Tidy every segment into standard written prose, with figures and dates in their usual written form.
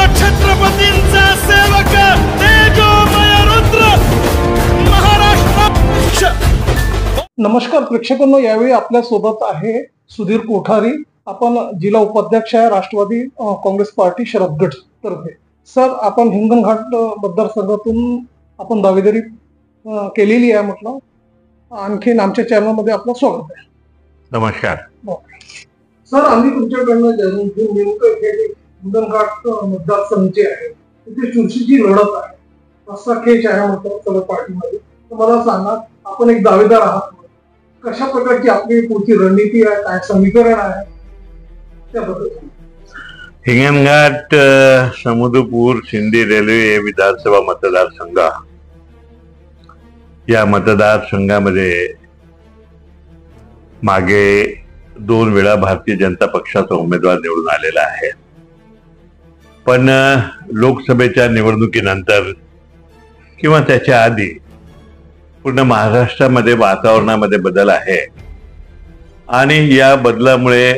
छत्रपतींचा सेवक तेजोमय रुद्र महाराष्ट्र। नमस्कार प्रेक्षकांनो, यावेळी आपल्या सोबत आहे सुधीर कोठारी। आपण जिल्हा उपाध्यक्ष आहे राष्ट्रवादी काँग्रेस पार्टी शरद गट तर्फे। सर, आपण हिंगणघाट मतदारसंघातून आपण दावेदारी केलेली आहे म्हटलं। आणखीन आमच्या चॅनलमध्ये आपलं स्वागत आहे। नमस्कार सर, आम्ही तुमच्याकडनं जाणून घेऊन नेमकं हे हिंगणघाट मतदारसंघ जे आहे तिथे चुरशीची लढत आहे, असा खेच आहे म्हटलं सगळ्या पार्टीमध्ये। तर मला सांगा, आपण एक दावेदार आहात, कशा प्रकारची आपली पुढची रणनीती आहे, काय समीकरण आहे त्याबद्दल? हिंगणघाट समुद्रपूर सिंधी रेल्वे विधानसभा मतदारसंघ या मतदारसंघामध्ये मागे 2 वेळा भारतीय जनता पक्षाचा उमेदवार निवडून आलेला आहे। पण लोकसभेच्या निवडणुकीनंतर किंवा त्याच्या आधी पूर्ण महाराष्ट्रामध्ये वातावरणामध्ये बदल आहे आणि या बदलामुळे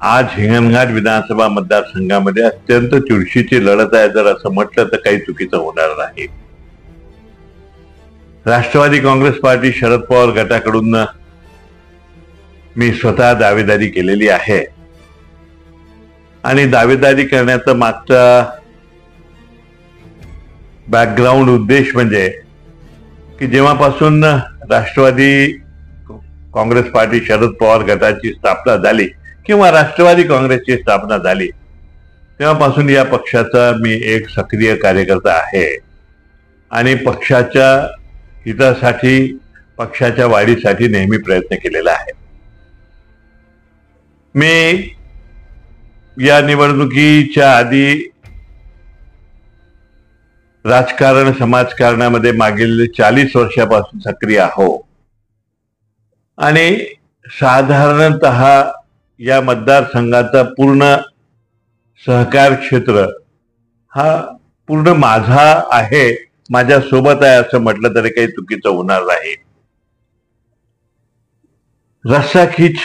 आज हिंगणघाट विधानसभा मतदारसंघामध्ये अत्यंत चुरशीची लढत आहे। जर असं म्हटलं तर काही चुकीचं होणार नाही। राष्ट्रवादी काँग्रेस पार्टी शरद पवार गटाकडून मी स्वतः दावेदारी केलेली आहे आणि दावेदारी करण्याचा मागचा बॅकग्राऊंड उद्देश म्हणजे की जेव्हापासून राष्ट्रवादी काँग्रेस पार्टी शरद पवार गटाची स्थापना झाली किंवा राष्ट्रवादी काँग्रेसची स्थापना झाली तेव्हापासून या पक्षाचा मी एक सक्रिय कार्यकर्ता आहे आणि पक्षाच्या हितासाठी, पक्षाच्या वाढीसाठी नेहमी प्रयत्न केलेला आहे। मी या निवडणुकीच्या आधी राजकारण, समाजकारणामध्ये मागील 40 वर्षापासून सक्रिय आहो आणि साधारणतः या मतदारसंघाचा पूर्ण सहकार क्षेत्र हा पूर्ण माझा आहे, माझ्या सोबत आहे असं म्हटलं तरी काही चुकीचं होणार नाही। रस्साखीच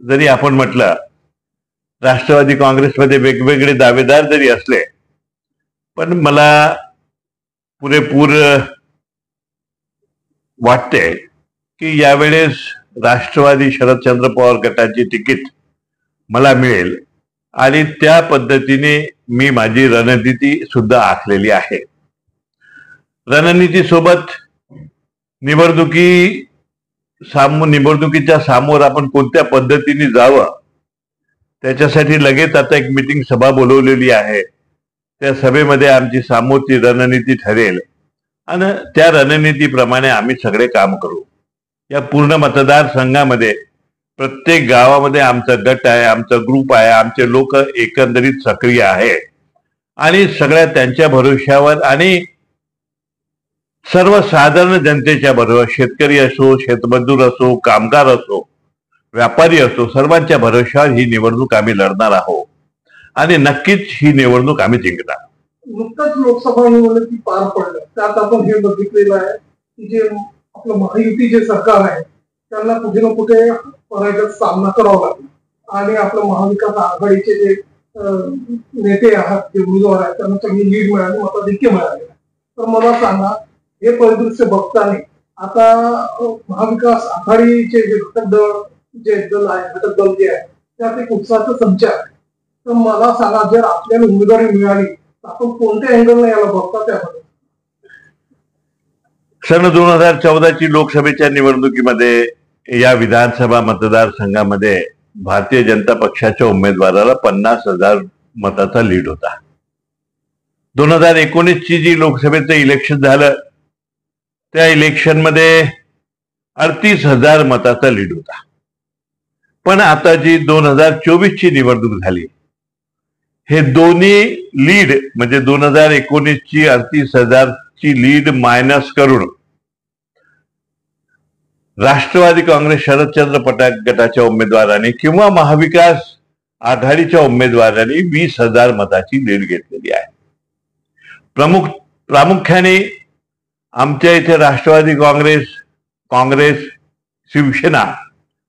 जरी आपण म्हटलं, राष्ट्रवादी काँग्रेसमध्ये वेगवेगळे दावेदार जरी असले, पण मला पुरेपूर वाटते की यावेळेस राष्ट्रवादी शरदचंद्र पवार गटाची तिकीट मला मिळेल आणि त्या पद्धतीने मी माझी रणनीती सुद्धा आखलेली आहे। रणनीतीसोबत निवडणुकीच्या समोर आपण कोणत्या पद्धतीने जावं त्याच्यासाठी लगेच आता एक मीटिंग सभा बोलवलेली आहे। त्या सभेमध्ये आमची समोरची रणनीती ठरेल आणि त्या रणनीतीप्रमाणे आम्ही सगळे काम करू। या पूर्ण मतदारसंघामध्ये प्रत्येक गावामध्ये आमचा गट आहे, आमचा ग्रुप आहे, आमचे लोक एकंदरीत सक्रिय आहे आणि सगळ्या त्यांच्या भरोश्यावर आणि सर्वसाधारण जनतेच्या बरोबर, शेतकरी असो, शेतमजूर असो, कामगार असो, व्यापारी असो, सर्वांच्या भरोश्यावर ही निवडणूक आम्ही लढणार आहोत आणि नक्कीच ही निवडणूक आम्ही जिंकणार। नुकताच लोकसभा निवडणुकी पार पडल्या, त्यात आपण हे बघितलेलं आहे की जे आपलं महायुती जे सरकार आहे त्यांना कुठे ना कुठे पराजयाचा सामना करावा लागला आणि आपलं महाविकास आघाडीचे जे नेते आहात, जे उमेदवार आहेत, त्यांना चांगली लीड मिळाली, मताधिक्य मिळाले। तर मला सांगा, हे परिदृश्य बघताना आता महाविकास आघाडीचे जे घटक दल जे आहे त्यात एक उत्साहाचा संचार आहे। तर मला सांगा, जर आपल्याला उमेदवारी मिळाली तर आपण कोणत्या अँगलने याला बघता त्यामध्ये? सन 2014ची लोकसभेच्या निवडणुकीमध्ये या विधानसभा मतदारसंघामध्ये भारतीय जनता पक्षाच्या उमेदवाराला 50,000 मताचा लीड होता। 2019ची जी लोकसभेचं इलेक्शन झालं त्या इलेक्शनमध्ये 38,000 मताचा लीड होता। पण आता जी 2024ची निवडणूक झाली, हे दोन्ही लीड म्हणजे 2019ची 38,000ची लीड मायनस करून राष्ट्रवादी काँग्रेस शरदचंद्र पवार गटाच्या उमेदवारांनी किंवा महाविकास आघाडीच्या उमेदवारांनी 20,000 मताची लीड घेतलेली आहे। प्रामुख्याने आमच्या इथे राष्ट्रवादी काँग्रेस, शिवसेना,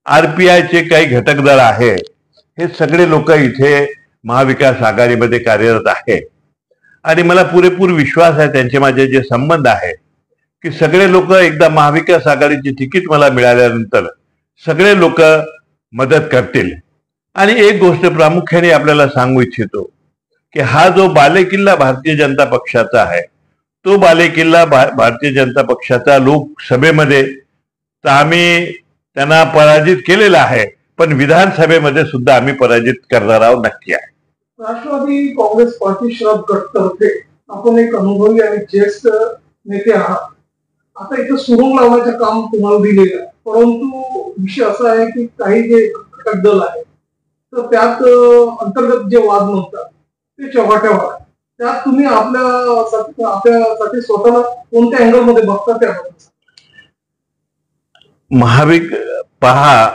RPIचे काही घटक दल आहे, हे सगळे लोक इथे महाविकास आघाडीमध्ये कार्यरत आहे आणि मला पुरेपूर विश्वास आहे त्यांचे माझे जे संबंध आहे की सगळे लोक एकदा महाविकास आघाडीची तिकीट मला मिळाल्यानंतर सगळे लोक मदत करतील. आणि एक गोष्ट प्रामुख्याने आपल्याला सांगू इच्छितो की हा जो बालेकिल्ला भारतीय जनता पक्षाचा आहे तो बालेकिल्ला भारतीय जनता पक्षाचा लोकसभेमध्ये तर आम्ही त्यांना पराजित केलेला आहे, पण विधानसभेमध्ये सुद्धा आम्ही पराजित करणार आहोत नक्की आहे. राष्ट्रवादी काँग्रेस पार्टी शरद गटतर्फे आपण एक अनुभवी आणि ज्येष्ठ नेते आहात. आता इथं सुरुंग लावण्याचं काम तुम्हाला दिलेलं आहे, परंतु विषय असा आहे की काही जे घटक दल आहे तर त्यात अंतर्गत जे वाद म्हणतात ते चव्हाट्यावर आहे. त्यात तुम्ही आपल्यासाठी स्वतःला कोणत्या अँगल मध्ये बघता त्याबद्दल? पहा,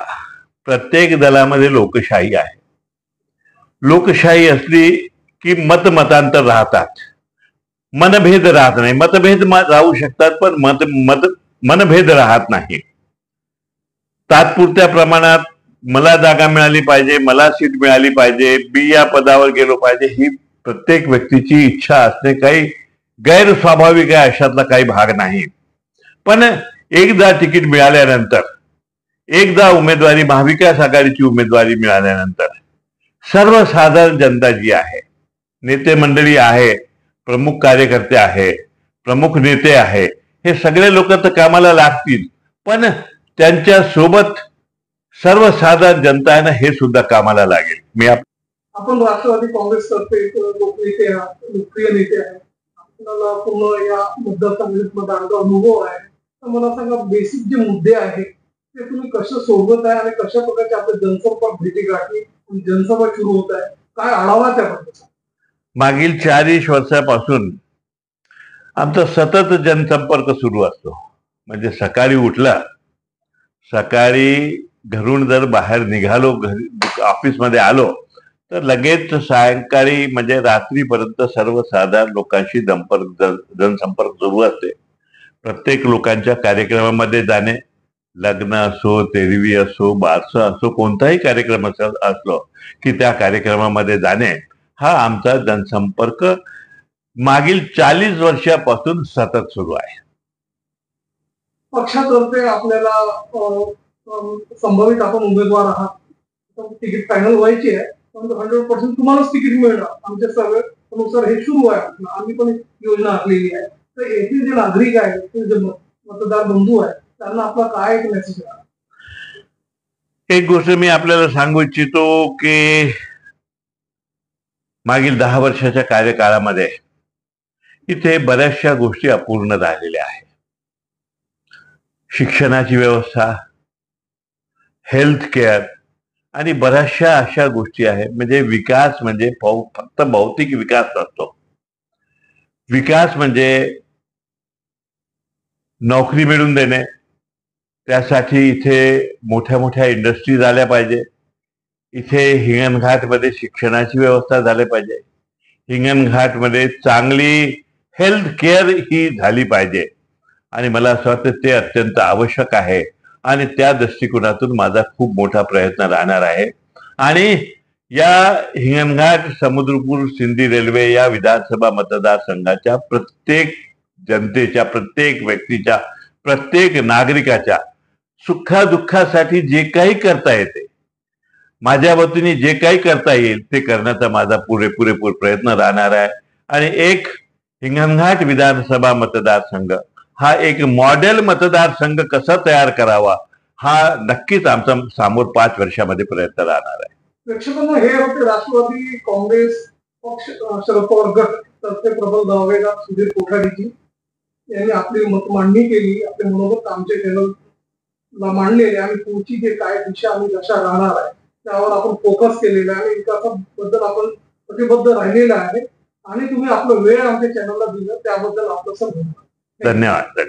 प्रत्येक दलामध्ये लोकशाही आहे. लोकशाही असली की मतांतर राहतात, मनभेद राहत नाही. मतभेद राहू शकतात पण मनभेद राहत नाही. तात्पुरत्या प्रमाणात मला जागा मिळाली पाहिजे, मला सीट मिळाली पाहिजे, मी या पदावर गेलो पाहिजे, ही प्रत्येक व्यक्तीची इच्छा असणे काही गैरस्वाभाविक आहे अशातला काही भाग नाही. पण एकदा तिकीट मिळाल्यानंतर, एकदा उमेदवारी महाविकास आघाडीची उमेदवारी मिळाल्यानंतर सर्वसाधारण जनता जी आहे, नेते मंडळी आहे, प्रमुख कार्यकर्ते आहे, प्रमुख नेते आहे, हे सगळे लोक तर कामाला लागतील, पण त्यांच्या सोबत सर्वसाधारण जनता आहे ना, हे सुद्धा कामाला लागेल. आपण राष्ट्रवादी काँग्रेस तर्फे लोकनेते आहात, लोकप्रिय नेते आहेत, आपल्याला पूर्ण या मतदारसंघात अनुभव आहे. तर मला सांगा, बेसिक जे मुद्दे आहेत ते तुम्ही कसे सोडवत आहे आणि कशा प्रकारचे आपले जनसंपर्क भेटीगाठी जनसभा सुरू होत आहे, काय आढावा त्याबद्दल? मागील 40 वर्षापासून आमचा सतत जनसंपर्क सुरू असतो. म्हणजे सकाळी उठला, सकाळी घरून जर बाहेर निघालो, ऑफिसमध्ये आलो तर लगेच सायंकाळी म्हणजे रात्रीपर्यंत सर्वसाधारण लोकांशी जनसंपर्क सुरू असते. प्रत्येक लोकांच्या कार्यक्रमामध्ये जाणे, लग्न असो, तेरवी असो, बारसं असो, कोणताही कार्यक्रम असलो की त्या कार्यक्रमामध्ये जाणे, हा आमचा जनसंपर्क मागील 40 वर्षापासून सतत सुरू आहे. पक्षातर्फे आपल्याला संभावित आपण उमेदवार आहात, तिकीट फायनल व्हायची आहे, परंतु 100% तुम्हालाच तिकीट मिळणार आमच्या सर्वेनुसार हे सुरू आहे. आम्ही पण योजना आखलेली आहे. तर येथील जे नागरिक आहेत, जे मतदार बंधू आहेत, त्यांना आपला काय एक मेसेज आहे? एक गोष्ट मी आपल्याला सांगू इच्छितो की मागील 10 वर्षाच्या कार्यकाळामध्ये इथे बऱ्याचशा गोष्टी अपूर्ण राहिलेल्या आहेत. शिक्षणाची व्यवस्था, हेल्थ केअर आणि बऱ्याचशा अशा गोष्टी आहेत. म्हणजे विकास म्हणजे फक्त भौतिक विकास नसतो. विकास म्हणजे नोकरी मिळवून देणे, त्यासाठी इथे मोठ्या मोठ्या इंडस्ट्रीज आल्या पाहिजे. इथे हिंगणघाटमध्ये शिक्षणाची व्यवस्था झाली पाहिजे. हिंगणघाटमध्ये चांगली हेल्थ केअर ही झाली पाहिजे. आणि मला असं वाटतं ते अत्यंत आवश्यक आहे आणि त्या दृष्टिकोनातून माझा खूप मोठा प्रयत्न राहणार आहे. आणि या हिंगणघाट समुद्रपूर सिंधी रेल्वे या विधानसभा मतदारसंघाच्या प्रत्येक जनतेच्या, प्रत्येक व्यक्तीच्या, प्रत्येक नागरिकाच्या सुखादुःखासाठी जे काही करता येते, माझ्या वतीने जे काही करता येईल ते करण्याचा माझा पुरेपूर प्रयत्न राहणार आहे. आणि एक हिंगणघाट विधानसभा मतदारसंघ हा एक मॉडेल मतदारसंघ कसा तयार करावा हा नक्कीच आमचा समोर 5 वर्षामध्ये प्रयत्न राहणार आहे. प्रेक्षकांना हे होते राष्ट्रवादी काँग्रेस पक्ष शरद पवार गट तर्फे प्रबल दावेदार सुधीर कोठारीजी यांनी आपली मत मांडणी केली, आपले मनोगत आमच्या चॅनलला मांडलेले आणि पुढची जे काय दिशा आणि दशा राहणार आहे त्यावर आपण फोकस केलेला आहे आणि विकासाबद्दल आपण प्रतिबद्ध राहिलेला आहे. आणि तुम्ही आपला वेळ आमच्या चॅनलला दिला त्याबद्दल आपलं धन्यवाद.